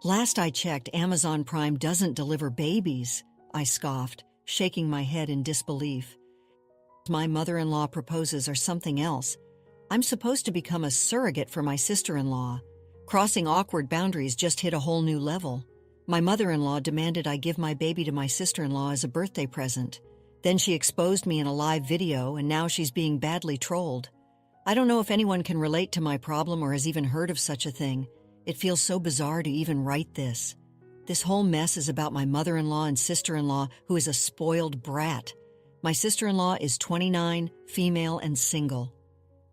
Last I checked, Amazon Prime doesn't deliver babies, I scoffed, shaking my head in disbelief. My mother-in-law proposes or something else. I'm supposed to become a surrogate for my sister-in-law. Crossing awkward boundaries just hit a whole new level. My mother-in-law demanded I give my baby to my sister-in-law as a birthday present. Then she exposed me in a live video, and now she's being badly trolled. I don't know if anyone can relate to my problem or has even heard of such a thing. It feels so bizarre to even write this. This whole mess is about my mother-in-law and sister-in-law, who is a spoiled brat. My sister-in-law is 29, female, and single.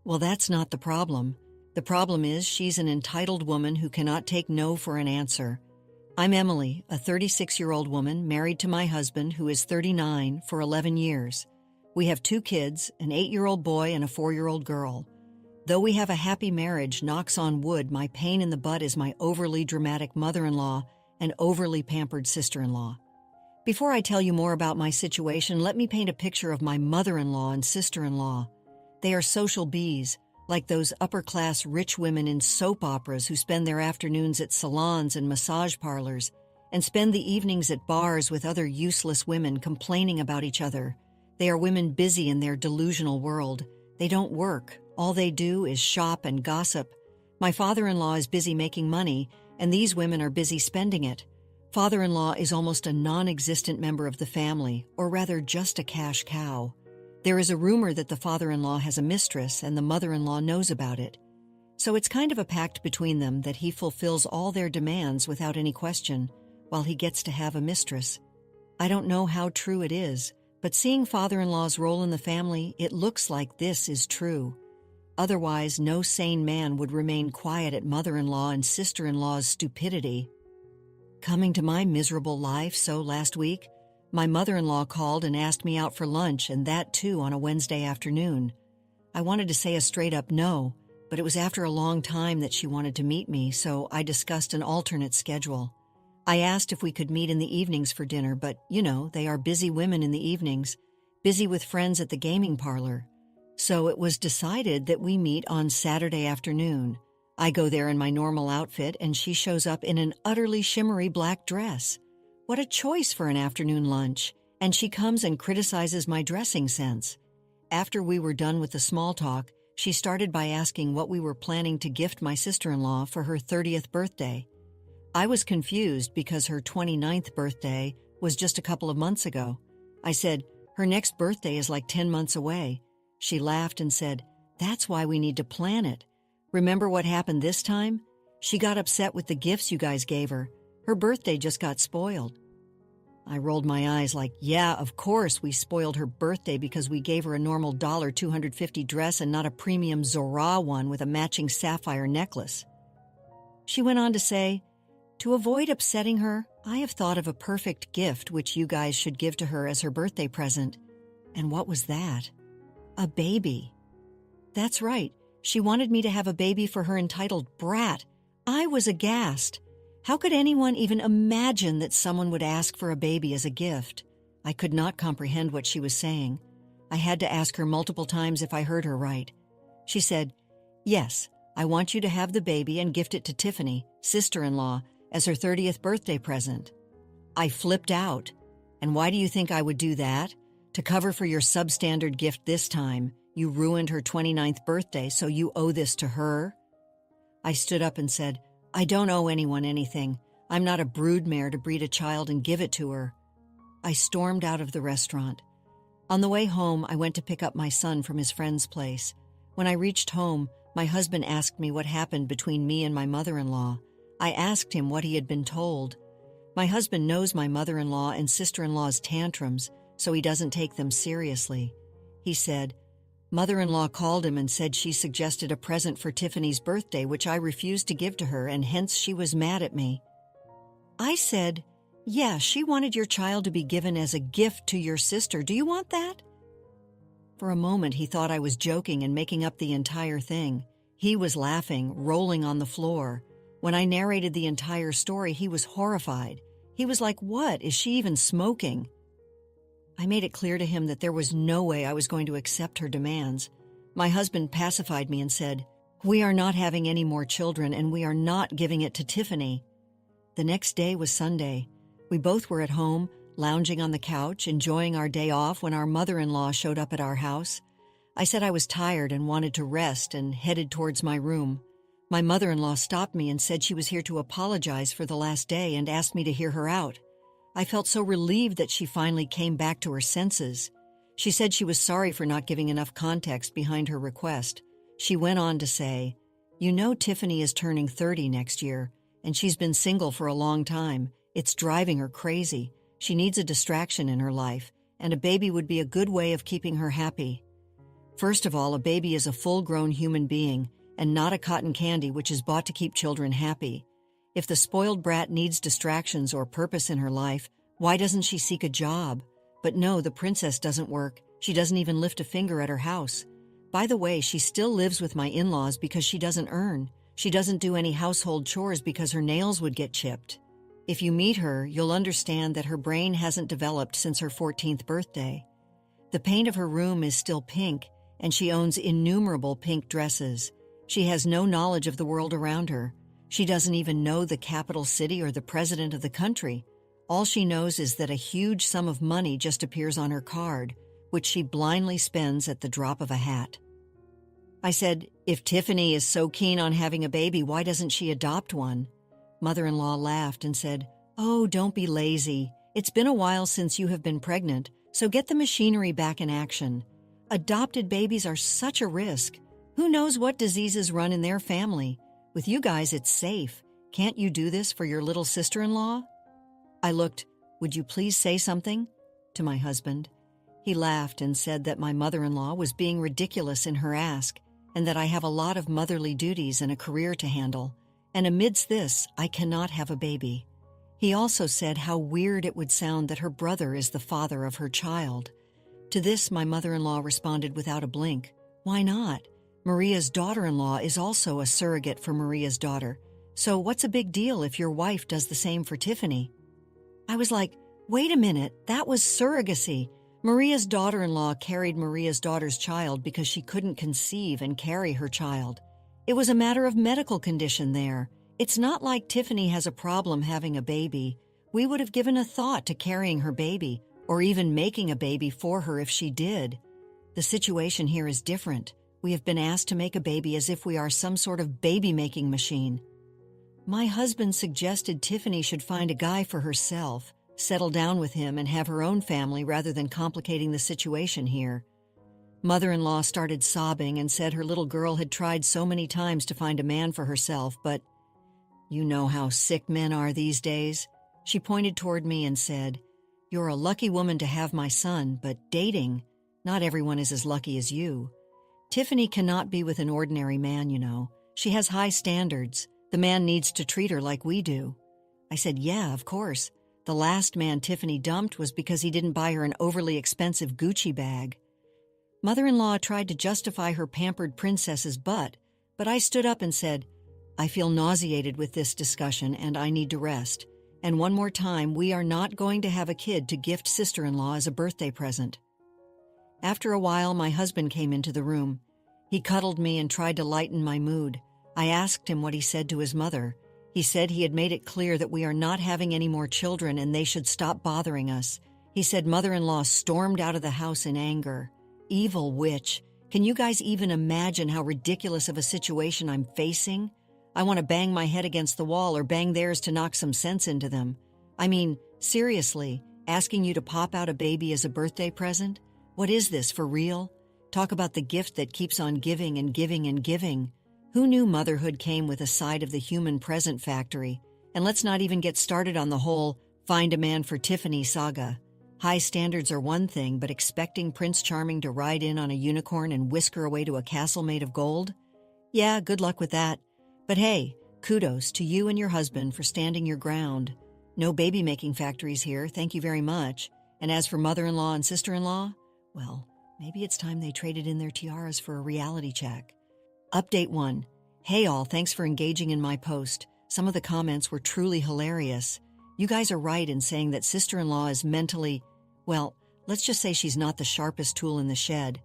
Well, that's not the problem. The problem is she's an entitled woman who cannot take no for an answer. I'm Emily, a 36-year-old woman married to my husband, who is 39, for 11 years. We have 2 kids, an 8-year-old boy and a 4-year-old girl. Though we have a happy marriage, knocks on wood, my pain in the butt is my overly dramatic mother-in-law and overly pampered sister-in-law. Before I tell you more about my situation, let me paint a picture of my mother-in-law and sister-in-law. They are social bees, like those upper-class rich women in soap operas who spend their afternoons at salons and massage parlors and spend the evenings at bars with other useless women complaining about each other. They are women busy in their delusional world. They don't work. All they do is shop and gossip. My father-in-law is busy making money, and these women are busy spending it. Father-in-law is almost a non-existent member of the family, or rather just a cash cow. There is a rumor that the father-in-law has a mistress and the mother-in-law knows about it. So it's kind of a pact between them that he fulfills all their demands without any question, while he gets to have a mistress. I don't know how true it is, but seeing father-in-law's role in the family, it looks like this is true. Otherwise, no sane man would remain quiet at mother-in-law and sister-in-law's stupidity. Coming to my miserable life, so last week, my mother-in-law called and asked me out for lunch, and that too on a Wednesday afternoon. I wanted to say a straight-up no, but it was after a long time that she wanted to meet me, so I discussed an alternate schedule. I asked if we could meet in the evenings for dinner, but, they are busy women in the evenings, busy with friends at the gaming parlor. So it was decided that we meet on Saturday afternoon. I go there in my normal outfit, and she shows up in an utterly shimmery black dress. What a choice for an afternoon lunch, and she comes and criticizes my dressing sense. After we were done with the small talk, she started by asking what we were planning to gift my sister-in-law for her 30th birthday. I was confused because her 29th birthday was just a couple of months ago. I said, her next birthday is like 10 months away. She laughed and said, that's why we need to plan it. Remember what happened this time? She got upset with the gifts you guys gave her. Her birthday just got spoiled. I rolled my eyes like, yeah, of course we spoiled her birthday because we gave her a normal $250 dress and not a premium Zora one with a matching sapphire necklace. She went on to say, to avoid upsetting her, I have thought of a perfect gift which you guys should give to her as her birthday present. And what was that? A baby. That's right. She wanted me to have a baby for her entitled brat. I was aghast. How could anyone even imagine that someone would ask for a baby as a gift? I could not comprehend what she was saying. I had to ask her multiple times if I heard her right. She said, yes, I want you to have the baby and gift it to Tiffany, sister-in-law, as her 30th birthday present. I flipped out. And why do you think I would do that? To cover for your substandard gift this time, you ruined her 29th birthday, so you owe this to her? I stood up and said, I don't owe anyone anything. I'm not a broodmare to breed a child and give it to her. I stormed out of the restaurant. On the way home, I went to pick up my son from his friend's place. When I reached home, my husband asked me what happened between me and my mother-in-law. I asked him what he had been told. My husband knows my mother-in-law and sister-in-law's tantrums, so he doesn't take them seriously. He said, mother-in-law called him and said she suggested a present for Tiffany's birthday, which I refused to give to her, and hence she was mad at me. I said, yeah, she wanted your child to be given as a gift to your sister. Do you want that? For a moment, he thought I was joking and making up the entire thing. He was laughing, rolling on the floor. When I narrated the entire story, he was horrified. He was like, what? Is she even smoking? I made it clear to him that there was no way I was going to accept her demands. My husband pacified me and said, we are not having any more children and we are not giving it to Tiffany. The next day was Sunday. We both were at home, lounging on the couch, enjoying our day off when our mother-in-law showed up at our house. I said I was tired and wanted to rest and headed towards my room. My mother-in-law stopped me and said she was here to apologize for the last day and asked me to hear her out. I felt so relieved that she finally came back to her senses. She said she was sorry for not giving enough context behind her request. She went on to say, "You know Tiffany is turning 30 next year, and she's been single for a long time. It's driving her crazy. She needs a distraction in her life, and a baby would be a good way of keeping her happy. First of all, a baby is a full-grown human being, and not a cotton candy which is bought to keep children happy. If the spoiled brat needs distractions or purpose in her life, why doesn't she seek a job? But no, the princess doesn't work. She doesn't even lift a finger at her house. By the way, she still lives with my in-laws because she doesn't earn. She doesn't do any household chores because her nails would get chipped. If you meet her, you'll understand that her brain hasn't developed since her 14th birthday. The paint of her room is still pink, and she owns innumerable pink dresses. She has no knowledge of the world around her. She doesn't even know the capital city or the president of the country. All she knows is that a huge sum of money just appears on her card, which she blindly spends at the drop of a hat." I said, "If Tiffany is so keen on having a baby, why doesn't she adopt one?" Mother-in-law laughed and said, "Oh, don't be lazy. It's been a while since you have been pregnant, so get the machinery back in action. Adopted babies are such a risk. Who knows what diseases run in their family? With you guys, it's safe. Can't you do this for your little sister-in-law?" I looked, "Would you please say something?" to my husband. He laughed and said that my mother-in-law was being ridiculous in her ask, and that I have a lot of motherly duties and a career to handle, and amidst this, I cannot have a baby. He also said how weird it would sound that her brother is the father of her child. To this, my mother-in-law responded without a blink, "Why not? Maria's daughter-in-law is also a surrogate for Maria's daughter, so what's a big deal if your wife does the same for Tiffany?" I was like, wait a minute, that was surrogacy. Maria's daughter-in-law carried Maria's daughter's child because she couldn't conceive and carry her child. It was a matter of medical condition there. It's not like Tiffany has a problem having a baby. We would have given a thought to carrying her baby, or even making a baby for her if she did. The situation here is different. We have been asked to make a baby as if we are some sort of baby-making machine. My husband suggested Tiffany should find a guy for herself, settle down with him, and have her own family rather than complicating the situation here. Mother-in-law started sobbing and said her little girl had tried so many times to find a man for herself, but you know how sick men are these days. She pointed toward me and said, "You're a lucky woman to have my son, but dating, not everyone is as lucky as you. Tiffany cannot be with an ordinary man, you know. She has high standards. The man needs to treat her like we do." I said, "Yeah, of course. The last man Tiffany dumped was because he didn't buy her an overly expensive Gucci bag." Mother-in-law tried to justify her pampered princess's butt, but I stood up and said, "I feel nauseated with this discussion and I need to rest. And one more time, we are not going to have a kid to gift sister-in-law as a birthday present." After a while, my husband came into the room. He cuddled me and tried to lighten my mood. I asked him what he said to his mother. He said he had made it clear that we are not having any more children and they should stop bothering us. He said mother-in-law stormed out of the house in anger. Evil witch. Can you guys even imagine how ridiculous of a situation I'm facing? I want to bang my head against the wall or bang theirs to knock some sense into them. I mean, seriously, asking you to pop out a baby as a birthday present? What is this, for real? Talk about the gift that keeps on giving and giving and giving. Who knew motherhood came with a side of the human present factory? And let's not even get started on the whole find a man for Tiffany saga. High standards are one thing, but expecting Prince Charming to ride in on a unicorn and whisk her away to a castle made of gold? Yeah, good luck with that. But hey, kudos to you and your husband for standing your ground. No baby-making factories here, thank you very much. And as for mother-in-law and sister-in-law, well, maybe it's time they traded in their tiaras for a reality check. Update 1. Hey all, thanks for engaging in my post. Some of the comments were truly hilarious. You guys are right in saying that sister-in-law is mentally, well, let's just say she's not the sharpest tool in the shed.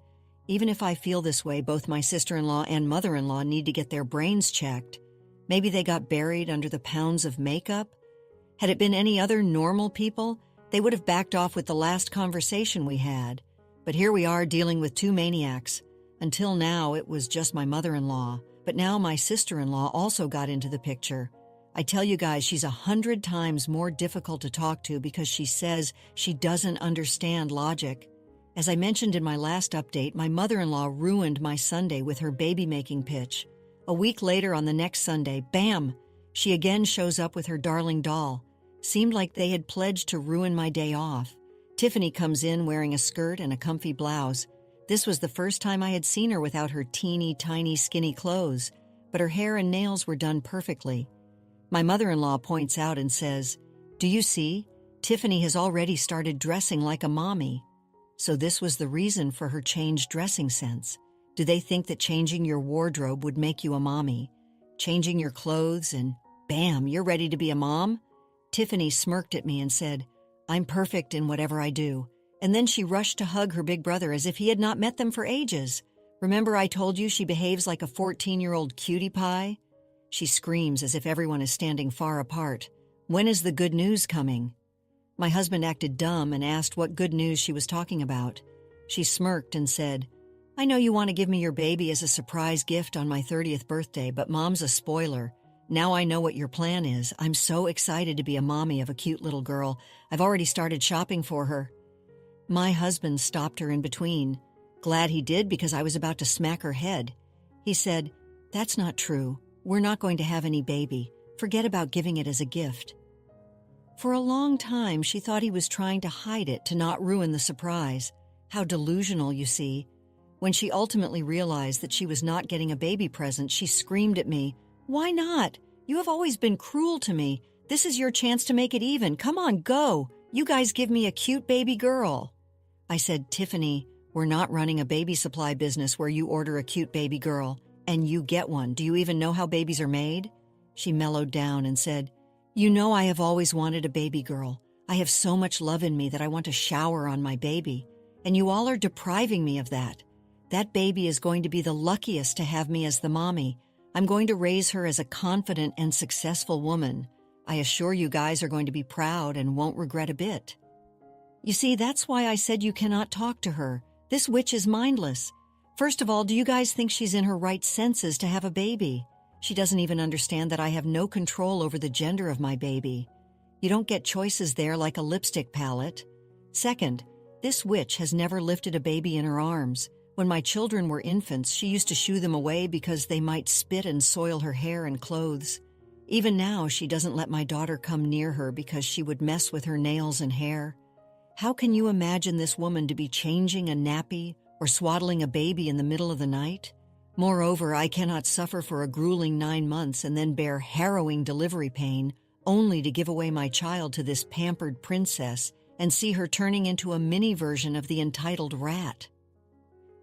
Even if I feel this way, both my sister-in-law and mother-in-law need to get their brains checked. Maybe they got buried under the pounds of makeup. Had it been any other normal people, they would have backed off with the last conversation we had. But here we are dealing with two maniacs. Until now, it was just my mother-in-law, but now my sister-in-law also got into the picture. I tell you guys, she's 100 times more difficult to talk to because she says she doesn't understand logic. As I mentioned in my last update, my mother-in-law ruined my Sunday with her baby-making pitch. A week later on the next Sunday, bam! She again shows up with her darling doll. Seemed like they had pledged to ruin my day off. Tiffany comes in wearing a skirt and a comfy blouse. This was the first time I had seen her without her teeny tiny skinny clothes, but her hair and nails were done perfectly. My mother-in-law points out and says, "Do you see? Tiffany has already started dressing like a mommy." So this was the reason for her changed dressing sense. Do they think that changing your wardrobe would make you a mommy? Changing your clothes and bam, you're ready to be a mom? Tiffany smirked at me and said, "I'm perfect in whatever I do." And then she rushed to hug her big brother as if he had not met them for ages. Remember I told you she behaves like a 14-year-old cutie pie? She screams as if everyone is standing far apart. When is the good news coming? My husband acted dumb and asked what good news she was talking about. She smirked and said, "I know you want to give me your baby as a surprise gift on my 30th birthday, but Mom's a spoiler. Now I know what your plan is. I'm so excited to be a mommy of a cute little girl. I've already started shopping for her." My husband stopped her in between. Glad he did because I was about to smack her head. He said, "That's not true. We're not going to have any baby. Forget about giving it as a gift." For a long time, she thought he was trying to hide it to not ruin the surprise. How delusional, you see. When she ultimately realized that she was not getting a baby present, she screamed at me, "Why not? You have always been cruel to me. This is your chance to make it even. Come on, go. You guys give me a cute baby girl." I said, "Tiffany, we're not running a baby supply business where you order a cute baby girl and you get one. Do you even know how babies are made?" She mellowed down and said, "You know I have always wanted a baby girl. I have so much love in me that I want to shower on my baby. And you all are depriving me of that. That baby is going to be the luckiest to have me as the mommy. I'm going to raise her as a confident and successful woman. I assure you guys are going to be proud and won't regret a bit." You see, that's why I said you cannot talk to her. This witch is mindless. First of all, do you guys think she's in her right senses to have a baby? She doesn't even understand that I have no control over the gender of my baby. You don't get choices there like a lipstick palette. Second, this witch has never lifted a baby in her arms. When my children were infants, she used to shoo them away because they might spit and soil her hair and clothes. Even now, she doesn't let my daughter come near her because she would mess with her nails and hair. How can you imagine this woman to be changing a nappy or swaddling a baby in the middle of the night? Moreover, I cannot suffer for a grueling 9 months and then bear harrowing delivery pain only to give away my child to this pampered princess and see her turning into a mini version of the entitled rat.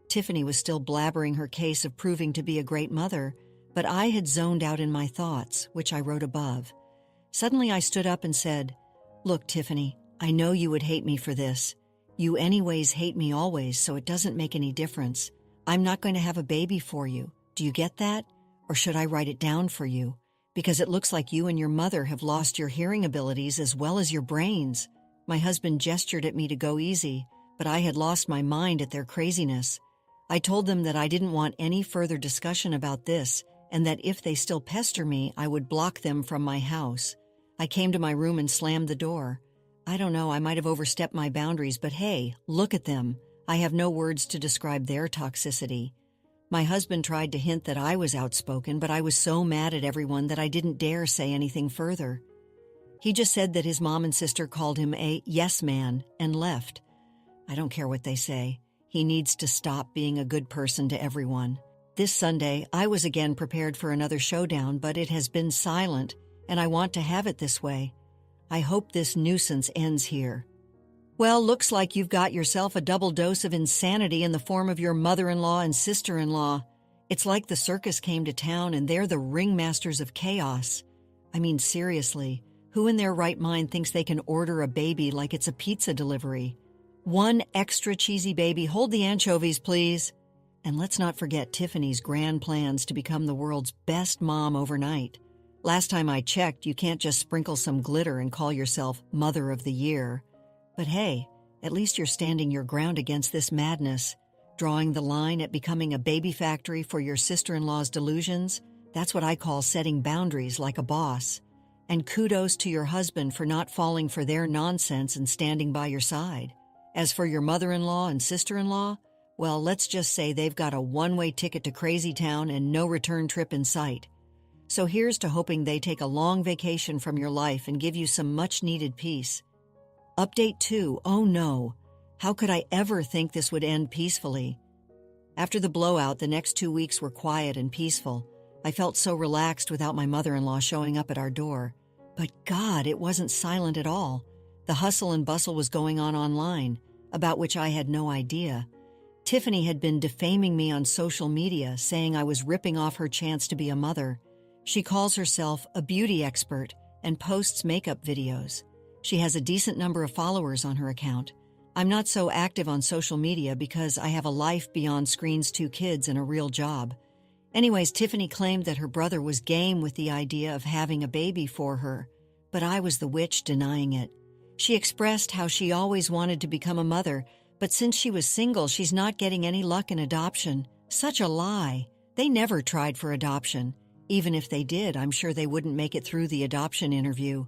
Tiffany was still blabbering her case of proving to be a great mother, but I had zoned out in my thoughts, which I wrote above. Suddenly I stood up and said, "Look, Tiffany, I know you would hate me for this. You anyways hate me always, so it doesn't make any difference. I'm not going to have a baby for you. Do you get that? Or should I write it down for you? Because it looks like you and your mother have lost your hearing abilities as well as your brains." My husband gestured at me to go easy, but I had lost my mind at their craziness. I told them that I didn't want any further discussion about this, and that if they still pester me, I would block them from my house. I came to my room and slammed the door. I don't know, I might have overstepped my boundaries, but hey, look at them. I have no words to describe their toxicity. My husband tried to hint that I was outspoken, but I was so mad at everyone that I didn't dare say anything further. He just said that his mom and sister called him a yes man and left. I don't care what they say. He needs to stop being a good person to everyone. This Sunday, I was again prepared for another showdown, but it has been silent, and I want to have it this way. I hope this nuisance ends here. Well, looks like you've got yourself a double dose of insanity in the form of your mother-in-law and sister-in-law. It's like the circus came to town and they're the ringmasters of chaos. I mean, seriously, who in their right mind thinks they can order a baby like it's a pizza delivery? One extra cheesy baby, hold the anchovies, please. And let's not forget Tiffany's grand plans to become the world's best mom overnight. Last time I checked, you can't just sprinkle some glitter and call yourself Mother of the Year. But hey, at least you're standing your ground against this madness. Drawing the line at becoming a baby factory for your sister-in-law's delusions, that's what I call setting boundaries like a boss. And kudos to your husband for not falling for their nonsense and standing by your side. As for your mother-in-law and sister-in-law, well, let's just say they've got a one-way ticket to Crazy Town and no return trip in sight. So here's to hoping they take a long vacation from your life and give you some much-needed peace. Update 2, oh no. How could I ever think this would end peacefully? After the blowout, the next 2 weeks were quiet and peaceful. I felt so relaxed without my mother-in-law showing up at our door. But God, it wasn't silent at all. The hustle and bustle was going on online, about which I had no idea. Tiffany had been defaming me on social media, saying I was ripping off her chance to be a mother. She calls herself a beauty expert and posts makeup videos. She has a decent number of followers on her account. I'm not so active on social media because I have a life beyond screens, 2 kids, and a real job. Anyways, Tiffany claimed that her brother was game with the idea of having a baby for her, but I was the witch denying it. She expressed how she always wanted to become a mother, but since she was single, she's not getting any luck in adoption. Such a lie. They never tried for adoption. Even if they did, I'm sure they wouldn't make it through the adoption interview.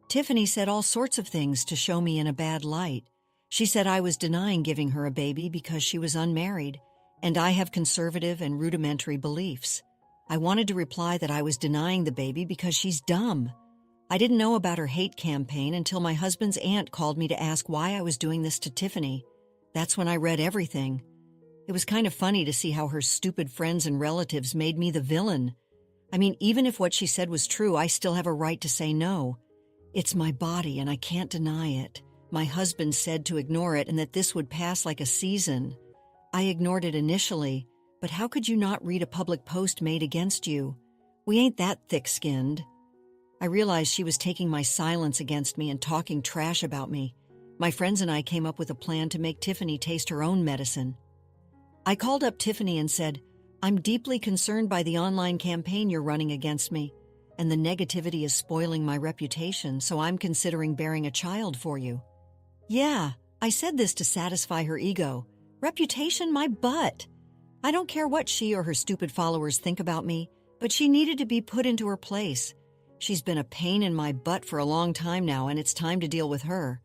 Tiffany said all sorts of things to show me in a bad light. She said I was denying giving her a baby because she was unmarried, and I have conservative and rudimentary beliefs. I wanted to reply that I was denying the baby because she's dumb. I didn't know about her hate campaign until my husband's aunt called me to ask why I was doing this to Tiffany. That's when I read everything. It was kind of funny to see how her stupid friends and relatives made me the villain. I mean, even if what she said was true, I still have a right to say no. It's my body and I can't deny it. My husband said to ignore it and that this would pass like a season. I ignored it initially, but how could you not read a public post made against you? We ain't that thick-skinned. I realized she was taking my silence against me and talking trash about me. My friends and I came up with a plan to make Tiffany taste her own medicine. I called up Tiffany and said, I'm deeply concerned by the online campaign you're running against me, and the negativity is spoiling my reputation, so I'm considering bearing a child for you. Yeah, I said this to satisfy her ego. Reputation, my butt. I don't care what she or her stupid followers think about me, but she needed to be put into her place. She's been a pain in my butt for a long time now, and it's time to deal with her.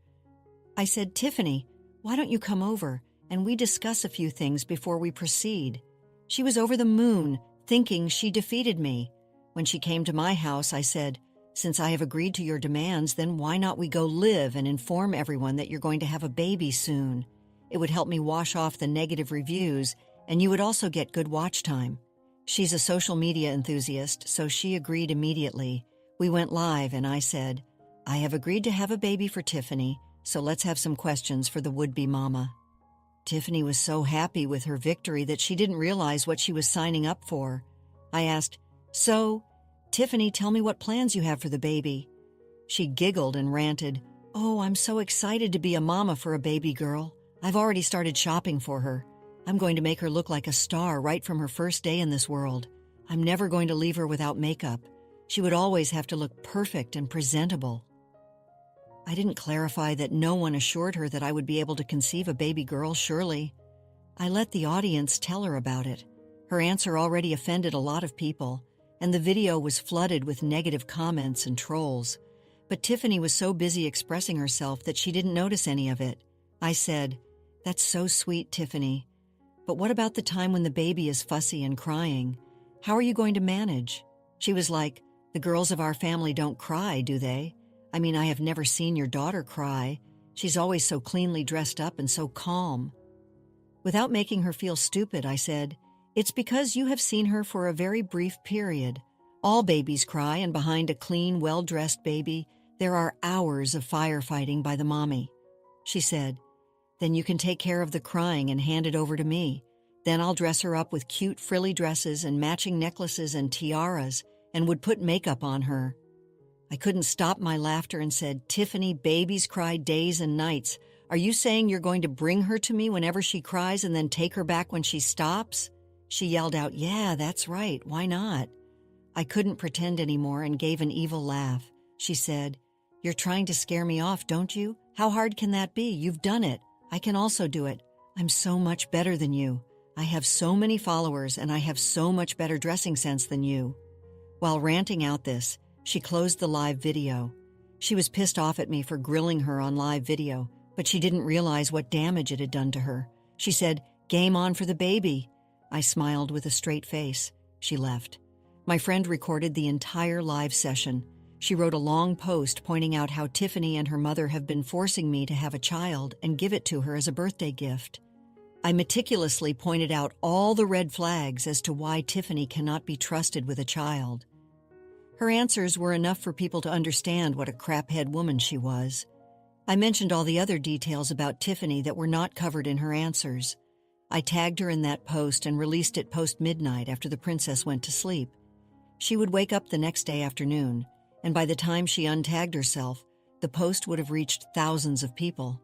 I said, Tiffany, why don't you come over, and we discuss a few things before we proceed. She was over the moon, thinking she defeated me. When she came to my house, I said, since I have agreed to your demands, then why not we go live and inform everyone that you're going to have a baby soon? It would help me wash off the negative reviews, and you would also get good watch time. She's a social media enthusiast, so she agreed immediately. We went live, and I said, I have agreed to have a baby for Tiffany, so let's have some questions for the would-be mama. Tiffany was so happy with her victory that she didn't realize what she was signing up for. I asked, So, Tiffany, tell me what plans you have for the baby. She giggled and ranted, Oh, I'm so excited to be a mama for a baby girl. I've already started shopping for her. I'm going to make her look like a star right from her first day in this world. I'm never going to leave her without makeup. She would always have to look perfect and presentable. I didn't clarify that no one assured her that I would be able to conceive a baby girl, surely. I let the audience tell her about it. Her answer already offended a lot of people, and the video was flooded with negative comments and trolls. But Tiffany was so busy expressing herself that she didn't notice any of it. I said, That's so sweet, Tiffany. But what about the time when the baby is fussy and crying? How are you going to manage? She was like, The girls of our family don't cry, do they? I mean, I have never seen your daughter cry. She's always so cleanly dressed up and so calm. Without making her feel stupid, I said, It's because you have seen her for a very brief period. All babies cry, and behind a clean, well-dressed baby, there are hours of firefighting by the mommy. She said, Then you can take care of the crying and hand it over to me. Then I'll dress her up with cute frilly dresses and matching necklaces and tiaras, and would put makeup on her. I couldn't stop my laughter and said, Tiffany, babies cry days and nights. Are you saying you're going to bring her to me whenever she cries and then take her back when she stops? She yelled out, Yeah, that's right. Why not? I couldn't pretend anymore and gave an evil laugh. She said, "You're trying to scare me off, don't you? How hard can that be? You've done it. I can also do it. I'm so much better than you. I have so many followers and I have so much better dressing sense than you." While ranting out this, she closed the live video. She was pissed off at me for grilling her on live video, but she didn't realize what damage it had done to her. She said, "Game on for the baby." I smiled with a straight face. She left. My friend recorded the entire live session. She wrote a long post pointing out how Tiffany and her mother have been forcing me to have a child and give it to her as a birthday gift. I meticulously pointed out all the red flags as to why Tiffany cannot be trusted with a child. Her answers were enough for people to understand what a craphead woman she was. I mentioned all the other details about Tiffany that were not covered in her answers. I tagged her in that post and released it post-midnight after the princess went to sleep. She would wake up the next day afternoon, and by the time she untagged herself, the post would have reached thousands of people.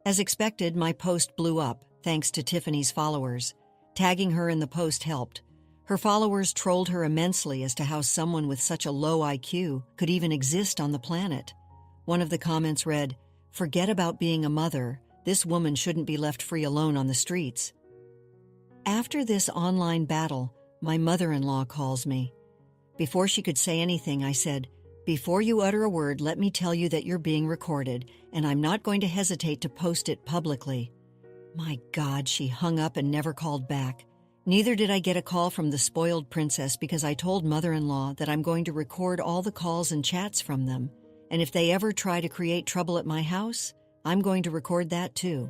As expected, my post blew up, thanks to Tiffany's followers. Tagging her in the post helped. Her followers trolled her immensely as to how someone with such a low IQ could even exist on the planet. One of the comments read, "Forget about being a mother. This woman shouldn't be left free alone on the streets." After this online battle, my mother-in-law calls me. Before she could say anything, I said, "Before you utter a word, let me tell you that you're being recorded, and I'm not going to hesitate to post it publicly." My God, she hung up and never called back. Neither did I get a call from the spoiled princess because I told mother-in-law that I'm going to record all the calls and chats from them, and if they ever try to create trouble at my house, I'm going to record that too.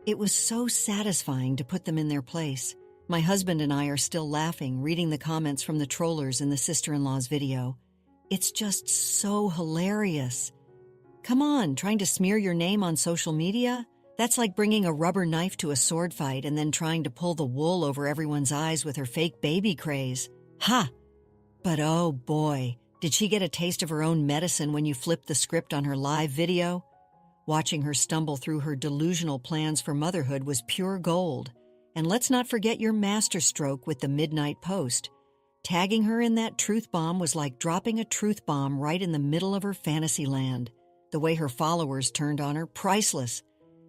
It was so satisfying to put them in their place. My husband and I are still laughing, reading the comments from the trollers in the sister-in-law's video. It's just so hilarious. Come on, trying to smear your name on social media? That's like bringing a rubber knife to a sword fight and then trying to pull the wool over everyone's eyes with her fake baby craze. Ha! But oh boy, did she get a taste of her own medicine when you flipped the script on her live video? Watching her stumble through her delusional plans for motherhood was pure gold. And let's not forget your masterstroke with the midnight post. Tagging her in that truth bomb was like dropping a truth bomb right in the middle of her fantasy land. The way her followers turned on her, priceless.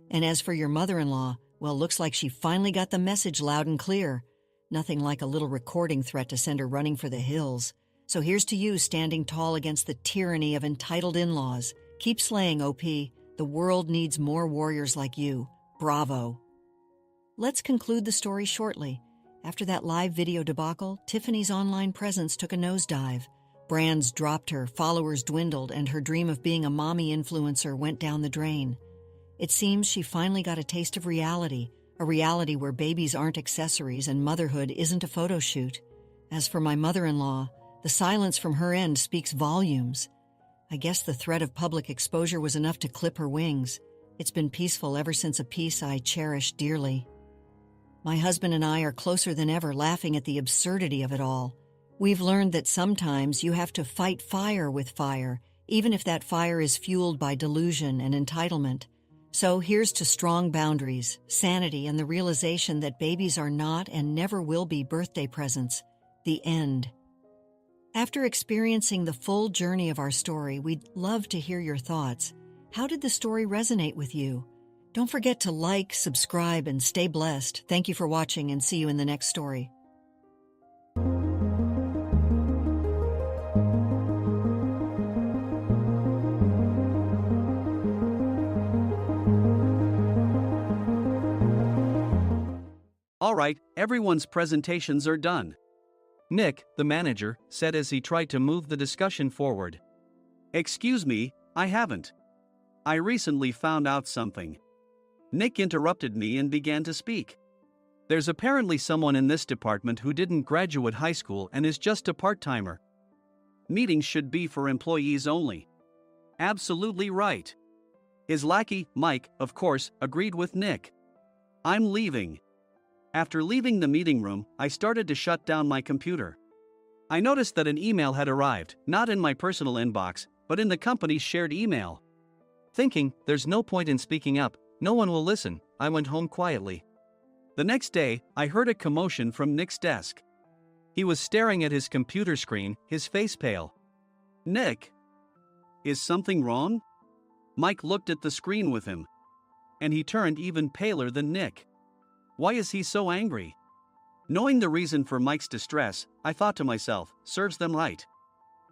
And as for your mother-in-law, well, looks like she finally got the message loud and clear. Nothing like a little recording threat to send her running for the hills. So here's to you standing tall against the tyranny of entitled in-laws. Keep slaying, OP. The world needs more warriors like you. Bravo. Let's conclude the story shortly. After that live video debacle, Tiffany's online presence took a nosedive. Brands dropped her, followers dwindled, and her dream of being a mommy influencer went down the drain. It seems she finally got a taste of reality, a reality where babies aren't accessories and motherhood isn't a photo shoot. As for my mother-in-law, the silence from her end speaks volumes. I guess the threat of public exposure was enough to clip her wings. It's been peaceful ever since, a peace I cherish dearly. My husband and I are closer than ever, laughing at the absurdity of it all. We've learned that sometimes you have to fight fire with fire, even if that fire is fueled by delusion and entitlement. So here's to strong boundaries, sanity, and the realization that babies are not and never will be birthday presents. The end. After experiencing the full journey of our story, we'd love to hear your thoughts. How did the story resonate with you? Don't forget to like, subscribe, and stay blessed. Thank you for watching, and see you in the next story. Alright, everyone's presentations are done. Nick, the manager, said as he tried to move the discussion forward. Excuse me, I haven't. I recently found out something. Nick interrupted me and began to speak. There's apparently someone in this department who didn't graduate high school and is just a part-timer. Meetings should be for employees only. Absolutely right. His lackey, Mike, of course, agreed with Nick. I'm leaving. After leaving the meeting room, I started to shut down my computer. I noticed that an email had arrived, not in my personal inbox, but in the company's shared email. Thinking, there's no point in speaking up, no one will listen, I went home quietly. The next day, I heard a commotion from Nick's desk. He was staring at his computer screen, his face pale. "Nick, is something wrong?" Mike looked at the screen with him. And he turned even paler than Nick. Why is he so angry? Knowing the reason for Mike's distress, I thought to myself, serves them right.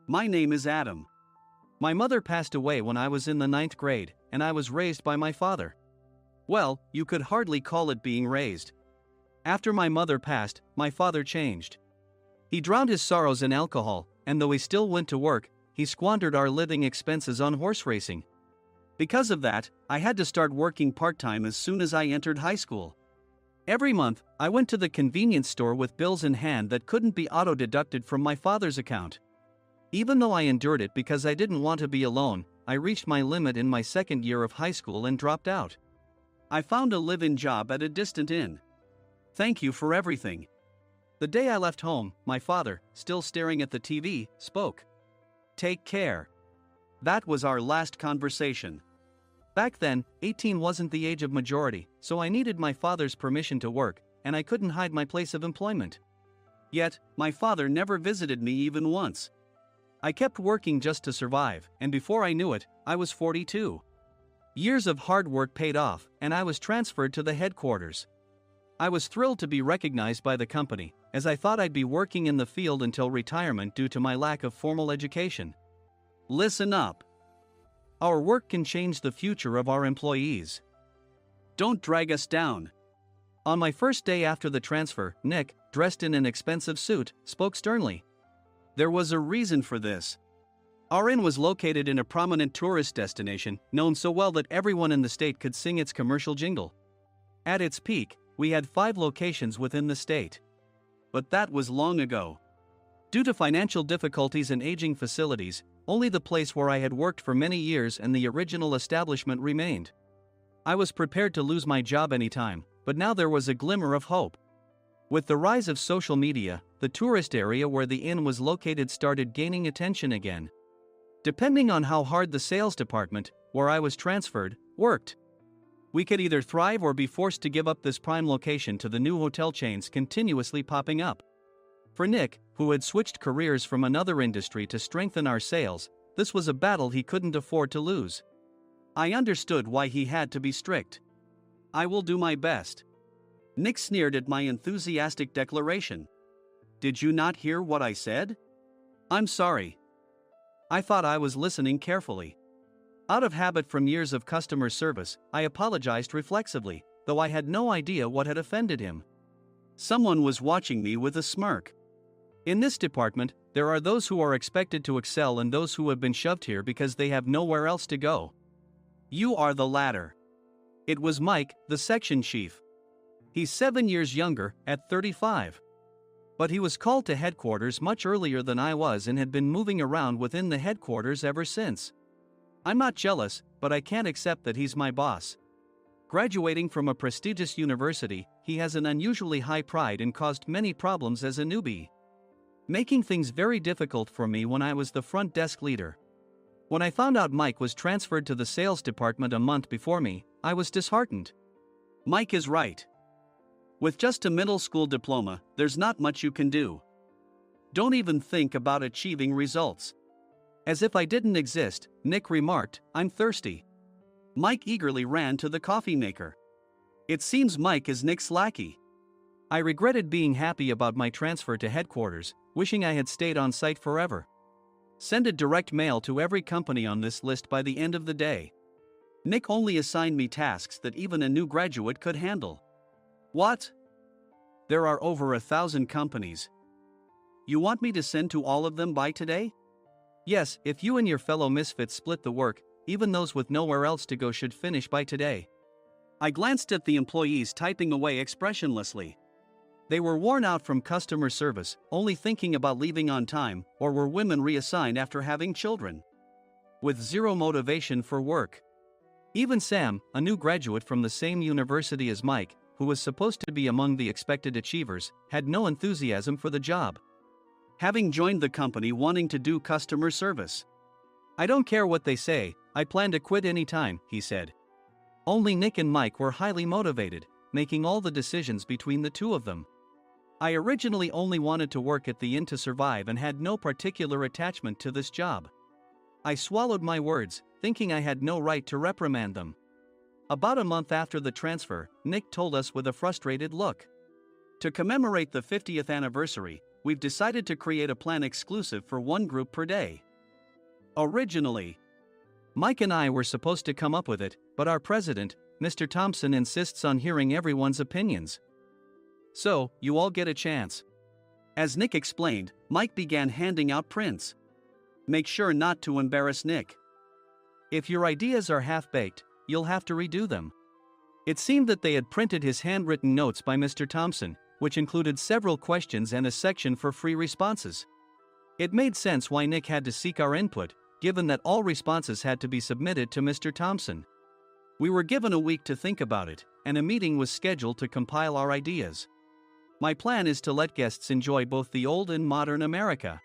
My name is Adam. My mother passed away when I was in the 9th grade, and I was raised by my father. Well, you could hardly call it being raised. After my mother passed, my father changed. He drowned his sorrows in alcohol, and though he still went to work, he squandered our living expenses on horse racing. Because of that, I had to start working part-time as soon as I entered high school. Every month, I went to the convenience store with bills in hand that couldn't be auto-deducted from my father's account. Even though I endured it because I didn't want to be alone, I reached my limit in my second year of high school and dropped out. I found a live-in job at a distant inn. Thank you for everything. The day I left home, my father, still staring at the TV, spoke. Take care. That was our last conversation. Back then, 18 wasn't the age of majority, so I needed my father's permission to work, and I couldn't hide my place of employment. Yet, my father never visited me even once. I kept working just to survive, and before I knew it, I was 42. Years of hard work paid off, and I was transferred to the headquarters. I was thrilled to be recognized by the company, as I thought I'd be working in the field until retirement due to my lack of formal education. Listen up. Our work can change the future of our employees. Don't drag us down. On my first day after the transfer, Nick, dressed in an expensive suit, spoke sternly. There was a reason for this. Our inn was located in a prominent tourist destination, known so well that everyone in the state could sing its commercial jingle. At its peak, we had 5 locations within the state. But that was long ago. Due to financial difficulties and aging facilities, only the place where I had worked for many years and the original establishment remained. I was prepared to lose my job anytime, but now there was a glimmer of hope. With the rise of social media, the tourist area where the inn was located started gaining attention again. Depending on how hard the sales department, where I was transferred, worked, we could either thrive or be forced to give up this prime location to the new hotel chains continuously popping up. For Nick, who had switched careers from another industry to strengthen our sales, this was a battle he couldn't afford to lose. I understood why he had to be strict. I will do my best. Nick sneered at my enthusiastic declaration. Did you not hear what I said? I'm sorry. I thought I was listening carefully. Out of habit from years of customer service, I apologized reflexively, though I had no idea what had offended him. Someone was watching me with a smirk. In this department, there are those who are expected to excel and those who have been shoved here because they have nowhere else to go. You are the latter. It was Mike, the section chief. He's 7 years younger, at 35. But he was called to headquarters much earlier than I was and had been moving around within the headquarters ever since. I'm not jealous, but I can't accept that he's my boss. Graduating from a prestigious university, he has an unusually high pride and caused many problems as a newbie, making things very difficult for me when I was the front desk leader. When I found out Mike was transferred to the sales department a month before me, I was disheartened. Mike is right. With just a middle school diploma, there's not much you can do. Don't even think about achieving results. As if I didn't exist, Nick remarked, I'm thirsty. Mike eagerly ran to the coffee maker. It seems Mike is Nick's lackey. I regretted being happy about my transfer to headquarters, wishing I had stayed on site forever. Send a direct mail to every company on this list by the end of the day. Nick only assigned me tasks that even a new graduate could handle. What? There are over 1,000 companies. You want me to send to all of them by today? Yes, if you and your fellow misfits split the work, even those with nowhere else to go should finish by today. I glanced at the employees typing away expressionlessly. They were worn out from customer service, only thinking about leaving on time, or were women reassigned after having children, with zero motivation for work. Even Sam, a new graduate from the same university as Mike, who was supposed to be among the expected achievers, had no enthusiasm for the job, having joined the company wanting to do customer service. I don't care what they say, I plan to quit any time, he said. Only Nick and Mike were highly motivated, making all the decisions between the two of them. I originally only wanted to work at the inn to survive and had no particular attachment to this job. I swallowed my words, thinking I had no right to reprimand them. About a month after the transfer, Nick told us with a frustrated look. To commemorate the 50th anniversary, we've decided to create a plan exclusive for one group per day. Originally, Mike and I were supposed to come up with it, but our president, Mr. Thompson, insists on hearing everyone's opinions. So, you all get a chance. As Nick explained, Mike began handing out prints. Make sure not to embarrass Nick. If your ideas are half-baked, you'll have to redo them. It seemed that they had printed his handwritten notes by Mr. Thompson, which included several questions and a section for free responses. It made sense why Nick had to seek our input, given that all responses had to be submitted to Mr. Thompson. We were given a week to think about it, and a meeting was scheduled to compile our ideas. My plan is to let guests enjoy both the old and modern America.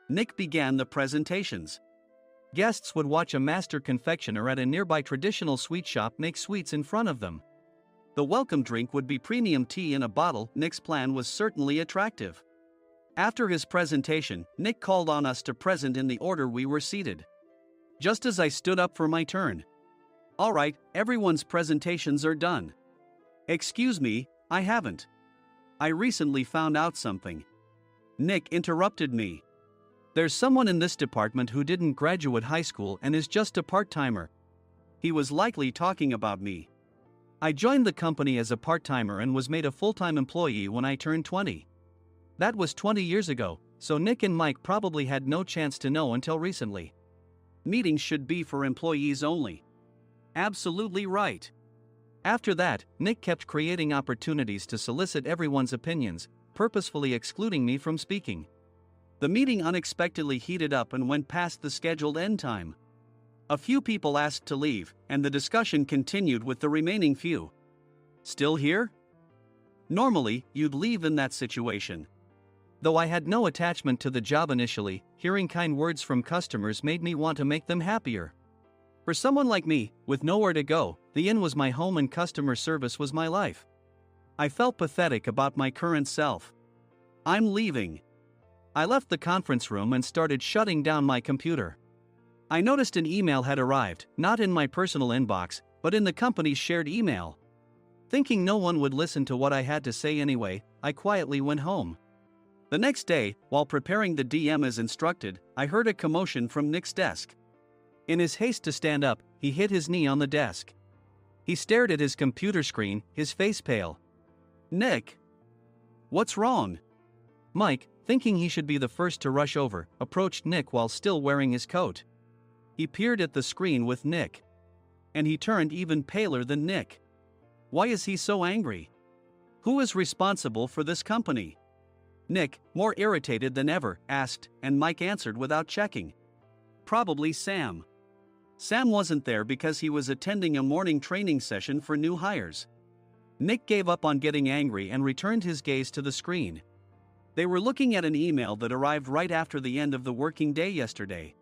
Nick began the presentations. Guests would watch a master confectioner at a nearby traditional sweet shop make sweets in front of them. The welcome drink would be premium tea in a bottle. Nick's plan was certainly attractive. After his presentation, Nick called on us to present in the order we were seated. Just as I stood up for my turn. All right, everyone's presentations are done. Excuse me, I haven't. I recently found out something. Nick interrupted me. There's someone in this department who didn't graduate high school and is just a part-timer. He was likely talking about me. I joined the company as a part-timer and was made a full-time employee when I turned 20. That was 20 years ago, so Nick and Mike probably had no chance to know until recently. Meetings should be for employees only. Absolutely right. After that, Nick kept creating opportunities to solicit everyone's opinions, purposefully excluding me from speaking. The meeting unexpectedly heated up and went past the scheduled end time. A few people asked to leave, and the discussion continued with the remaining few. Still here? Normally, you'd leave in that situation. Though I had no attachment to the job initially, hearing kind words from customers made me want to make them happier. For someone like me, with nowhere to go, the inn was my home and customer service was my life. I felt pathetic about my current self. I'm leaving. I left the conference room and started shutting down my computer. I noticed an email had arrived, not in my personal inbox, but in the company's shared email. Thinking no one would listen to what I had to say anyway, I quietly went home. The next day, while preparing the DM as instructed, I heard a commotion from Nick's desk. In his haste to stand up, he hit his knee on the desk. He stared at his computer screen, his face pale. Nick! What's wrong? Mike, thinking he should be the first to rush over, approached Nick while still wearing his coat. He peered at the screen with Nick. And he turned even paler than Nick. Why is he so angry? Who is responsible for this company? Nick, more irritated than ever, asked, and Mike answered without checking. Probably Sam. Sam wasn't there because he was attending a morning training session for new hires. Nick gave up on getting angry and returned his gaze to the screen. They were looking at an email that arrived right after the end of the working day yesterday.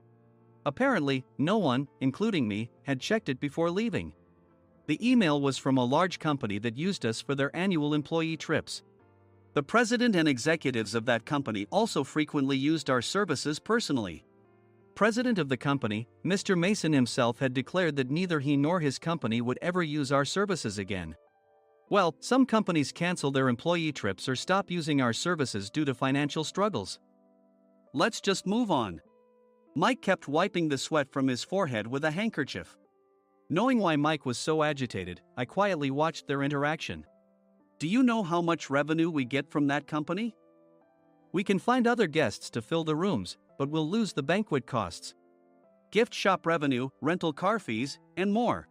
Apparently, no one, including me, had checked it before leaving. The email was from a large company that used us for their annual employee trips. The president and executives of that company also frequently used our services personally. President of the company, Mr. Mason himself, had declared that neither he nor his company would ever use our services again. Well, some companies cancel their employee trips or stop using our services due to financial struggles. Let's just move on. Mike kept wiping the sweat from his forehead with a handkerchief. Knowing why Mike was so agitated, I quietly watched their interaction. Do you know how much revenue we get from that company? We can find other guests to fill the rooms, but we'll lose the banquet costs, gift shop revenue, rental car fees, and more.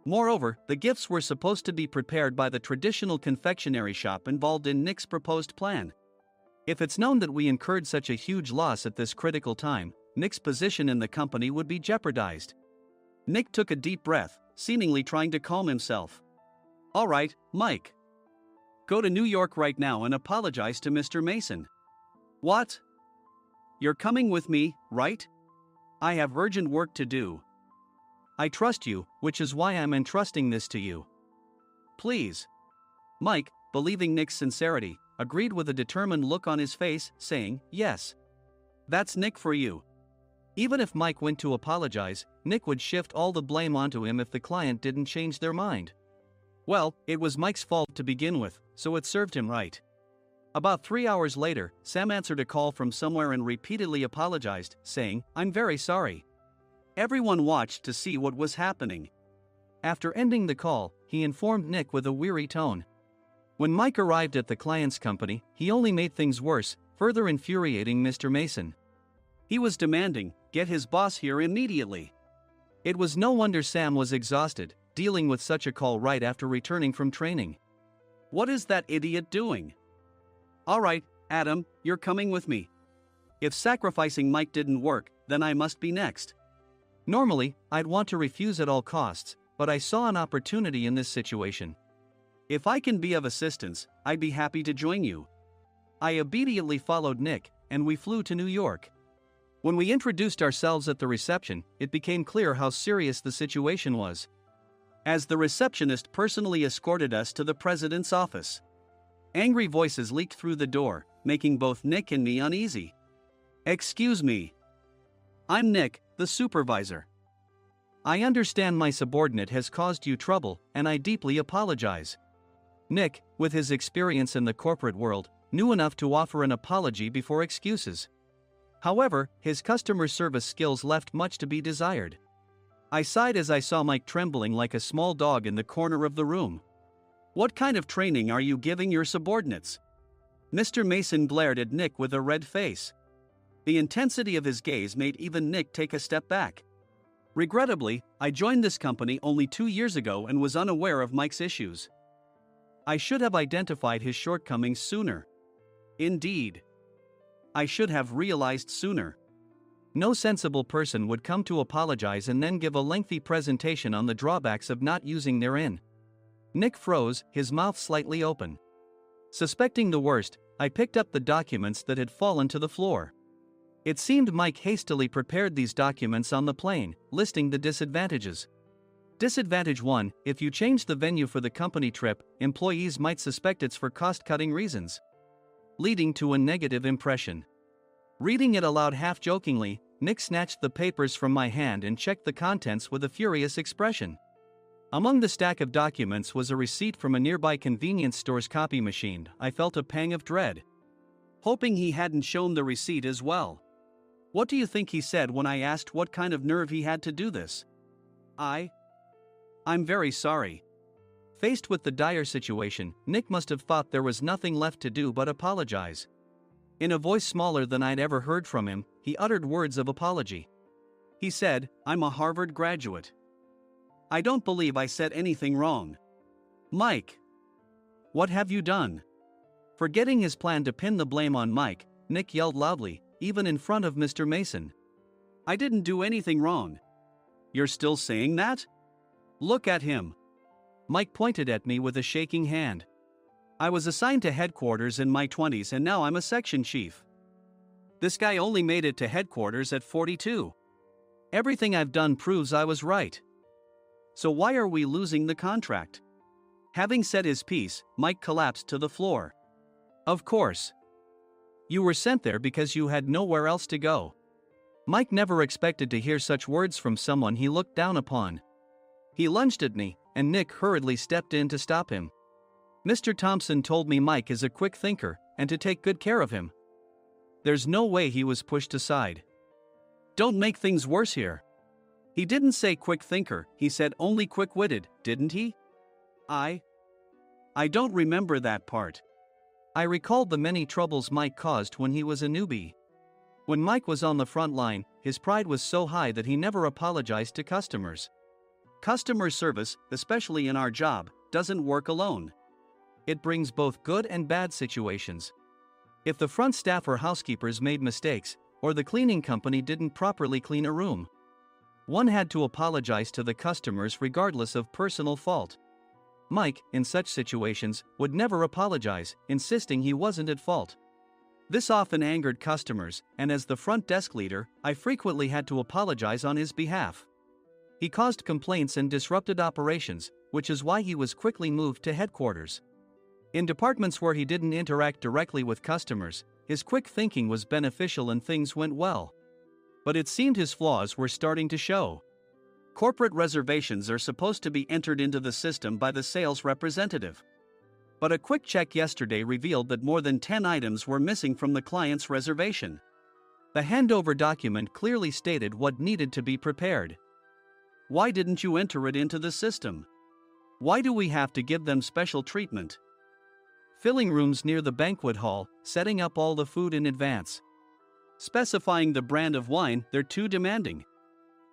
Moreover, the gifts were supposed to be prepared by the traditional confectionery shop involved in Nick's proposed plan. If it's known that we incurred such a huge loss at this critical time, Nick's position in the company would be jeopardized. Nick took a deep breath, seemingly trying to calm himself. All right, Mike. Go to New York right now and apologize to Mr. Mason. What? You're coming with me, right? I have urgent work to do. I trust you, which is why I'm entrusting this to you. Please. Mike, believing Nick's sincerity, agreed with a determined look on his face, saying, "Yes. That's Nick for you." Even if Mike went to apologize, Nick would shift all the blame onto him if the client didn't change their mind. Well, it was Mike's fault to begin with, so it served him right. About 3 hours later, Sam answered a call from somewhere and repeatedly apologized, saying, "I'm very sorry." Everyone watched to see what was happening. After ending the call, he informed Nick with a weary tone. When Mike arrived at the client's company, he only made things worse, further infuriating Mr. Mason. He was demanding, "Get his boss here immediately." It was no wonder Sam was exhausted, dealing with such a call right after returning from training. "What is that idiot doing?" "All right, Adam, you're coming with me. If sacrificing Mike didn't work, then I must be next." Normally, I'd want to refuse at all costs, but I saw an opportunity in this situation. "If I can be of assistance, I'd be happy to join you." I obediently followed Nick, and we flew to New York. When we introduced ourselves at the reception, it became clear how serious the situation was, as the receptionist personally escorted us to the president's office. Angry voices leaked through the door, making both Nick and me uneasy. "Excuse me. I'm Nick, the supervisor. I understand my subordinate has caused you trouble, and I deeply apologize." Nick, with his experience in the corporate world, knew enough to offer an apology before excuses. However, his customer service skills left much to be desired. I sighed as I saw Mike trembling like a small dog in the corner of the room. "What kind of training are you giving your subordinates?" Mr. Mason glared at Nick with a red face. The intensity of his gaze made even Nick take a step back. Regrettably, I joined this company only 2 years ago and was unaware of Mike's issues. I should have identified his shortcomings sooner. Indeed, I should have realized sooner. No sensible person would come to apologize and then give a lengthy presentation on the drawbacks of not using their in. Nick froze, his mouth slightly open. Suspecting the worst, I picked up the documents that had fallen to the floor. It seemed Mike hastily prepared these documents on the plane, listing the disadvantages. Disadvantage 1: if you change the venue for the company trip, employees might suspect it's for cost-cutting reasons, leading to a negative impression. Reading it aloud half-jokingly, Nick snatched the papers from my hand and checked the contents with a furious expression. Among the stack of documents was a receipt from a nearby convenience store's copy machine. I felt a pang of dread, hoping he hadn't shown the receipt as well. What do you think he said when I asked what kind of nerve he had to do this? I'm very sorry." Faced with the dire situation, Nick must have thought there was nothing left to do but apologize. In a voice smaller than I'd ever heard from him, he uttered words of apology. He said, "I'm a Harvard graduate. I don't believe I said anything wrong." "Mike, what have you done?" Forgetting his plan to pin the blame on Mike, Nick yelled loudly, even in front of Mr. Mason. "I didn't do anything wrong." "You're still saying that? Look at him." Mike pointed at me with a shaking hand. "I was assigned to headquarters in my 20s and now I'm a section chief. This guy only made it to headquarters at 42. Everything I've done proves I was right. So why are we losing the contract?" Having said his piece, Mike collapsed to the floor. "Of course. You were sent there because you had nowhere else to go." Mike never expected to hear such words from someone he looked down upon. He lunged at me, and Nick hurriedly stepped in to stop him. "Mr. Thompson told me Mike is a quick thinker, and to take good care of him." There's no way he was pushed aside. "Don't make things worse here." "He didn't say quick thinker, he said only quick-witted, didn't he?" I don't remember that part." I recalled the many troubles Mike caused when he was a newbie. When Mike was on the front line, his pride was so high that he never apologized to customers. Customer service, especially in our job, doesn't work alone. It brings both good and bad situations. If the front staff or housekeepers made mistakes, or the cleaning company didn't properly clean a room, one had to apologize to the customers regardless of personal fault. Mike, in such situations, would never apologize, insisting he wasn't at fault. This often angered customers, and as the front desk leader, I frequently had to apologize on his behalf. He caused complaints and disrupted operations, which is why he was quickly moved to headquarters. In departments where he didn't interact directly with customers, his quick thinking was beneficial and things went well. But it seemed his flaws were starting to show. Corporate reservations are supposed to be entered into the system by the sales representative. But a quick check yesterday revealed that more than 10 items were missing from the client's reservation. The handover document clearly stated what needed to be prepared. Why didn't you enter it into the system? Why do we have to give them special treatment? Filling rooms near the banquet hall, setting up all the food in advance. Specifying the brand of wine, they're too demanding.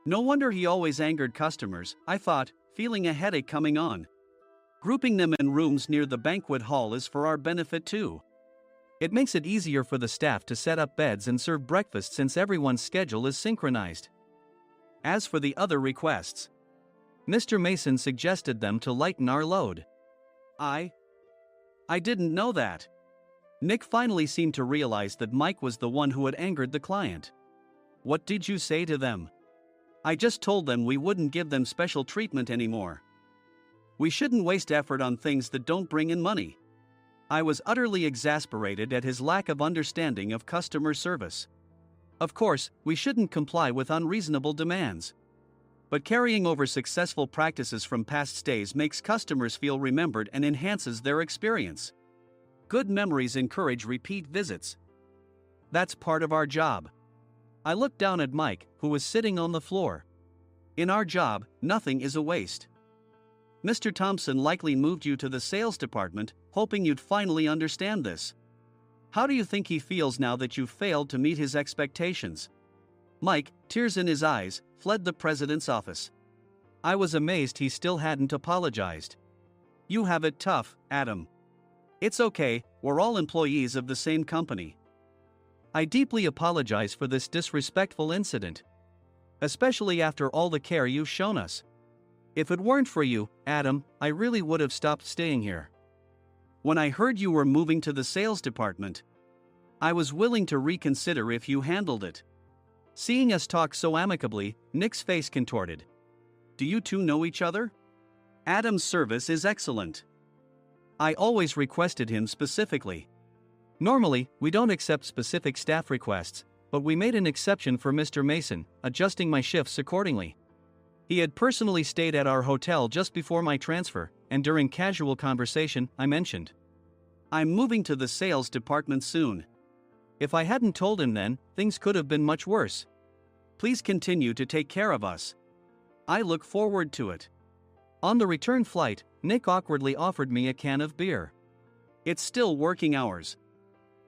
No wonder he always angered customers, I thought, feeling a headache coming on. Grouping them in rooms near the banquet hall is for our benefit too. It makes it easier for the staff to set up beds and serve breakfast since everyone's schedule is synchronized. As for the other requests, Mr. Mason suggested them to lighten our load. I didn't know that. Nick finally seemed to realize that Mike was the one who had angered the client. What did you say to them? I just told them we wouldn't give them special treatment anymore. We shouldn't waste effort on things that don't bring in money. I was utterly exasperated at his lack of understanding of customer service. Of course, we shouldn't comply with unreasonable demands. But carrying over successful practices from past stays makes customers feel remembered and enhances their experience. Good memories encourage repeat visits. That's part of our job. I looked down at Mike, who was sitting on the floor. In our job, nothing is a waste. Mr. Thompson likely moved you to the sales department, hoping you'd finally understand this. How do you think he feels now that you've failed to meet his expectations? Mike, tears in his eyes, fled the president's office. I was amazed he still hadn't apologized. You have it tough, Adam. It's okay, we're all employees of the same company. I deeply apologize for this disrespectful incident. Especially after all the care you've shown us. If it weren't for you, Adam, I really would have stopped staying here. When I heard you were moving to the sales department, I was willing to reconsider if you handled it. Seeing us talk so amicably, Nick's face contorted. Do you two know each other? Adam's service is excellent. I always requested him specifically. Normally, we don't accept specific staff requests, but we made an exception for Mr. Mason, adjusting my shifts accordingly. He had personally stayed at our hotel just before my transfer, and during casual conversation, I mentioned, I'm moving to the sales department soon. If I hadn't told him then, things could have been much worse. Please continue to take care of us. I look forward to it. On the return flight, Nick awkwardly offered me a can of beer. It's still working hours.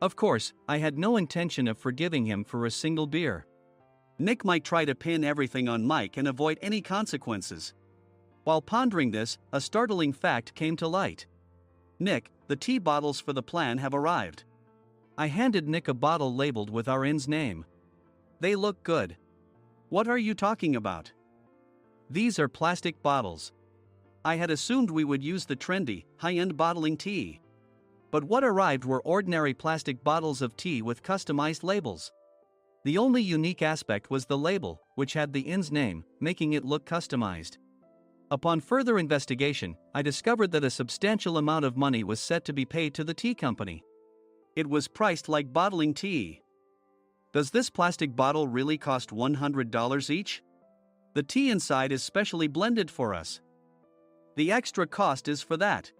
Of course, I had no intention of forgiving him for a single beer. Nick might try to pin everything on Mike and avoid any consequences. While pondering this, a startling fact came to light. Nick, the tea bottles for the plan have arrived. I handed Nick a bottle labeled with our inn's name. They look good. What are you talking about? These are plastic bottles. I had assumed we would use the trendy, high-end bottling tea. But what arrived were ordinary plastic bottles of tea with customized labels. The only unique aspect was the label, which had the inn's name, making it look customized. Upon further investigation, I discovered that a substantial amount of money was set to be paid to the tea company. It was priced like bottling tea. Does this plastic bottle really cost $100 each? The tea inside is specially blended for us. The extra cost is for that.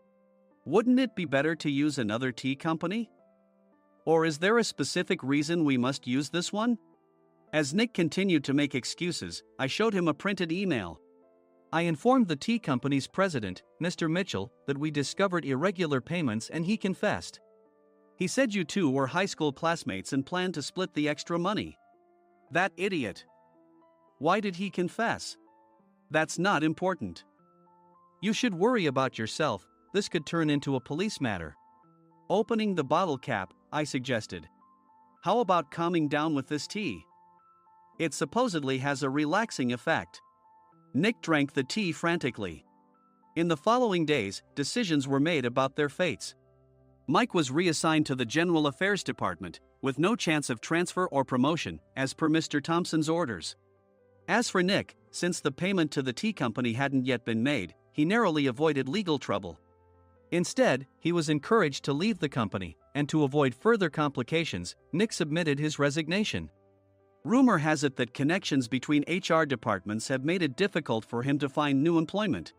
Wouldn't it be better to use another tea company? Or is there a specific reason we must use this one? As Nick continued to make excuses, I showed him a printed email. I informed the tea company's president, Mr. Mitchell, that we discovered irregular payments and he confessed. He said you two were high school classmates and planned to split the extra money. That idiot. Why did he confess? That's not important. You should worry about yourself, this could turn into a police matter. Opening the bottle cap, I suggested. How about calming down with this tea? It supposedly has a relaxing effect. Nick drank the tea frantically. In the following days, decisions were made about their fates. Mike was reassigned to the General Affairs Department, with no chance of transfer or promotion, as per Mr. Thompson's orders. As for Nick, since the payment to the tea company hadn't yet been made, he narrowly avoided legal trouble. Instead, he was encouraged to leave the company, and to avoid further complications, Nick submitted his resignation. Rumor has it that connections between HR departments have made it difficult for him to find new employment.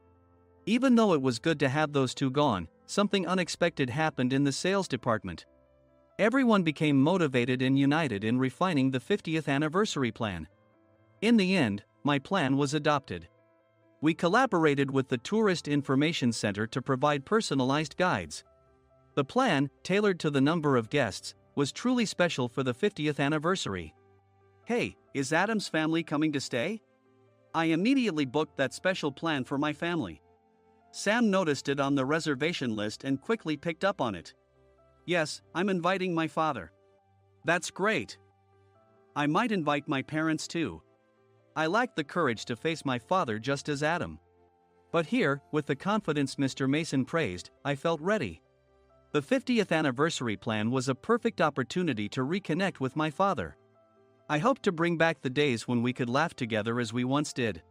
Even though it was good to have those two gone, something unexpected happened in the sales department. Everyone became motivated and united in refining the 50th anniversary plan. In the end, my plan was adopted. We collaborated with the Tourist Information Center to provide personalized guides. The plan, tailored to the number of guests, was truly special for the 50th anniversary. Hey, is Adam's family coming to stay? I immediately booked that special plan for my family. Sam noticed it on the reservation list and quickly picked up on it. Yes, I'm inviting my father. That's great. I might invite my parents too. I lacked the courage to face my father just as Adam. But here, with the confidence Mr. Mason praised, I felt ready. The 50th anniversary plan was a perfect opportunity to reconnect with my father. I hoped to bring back the days when we could laugh together as we once did.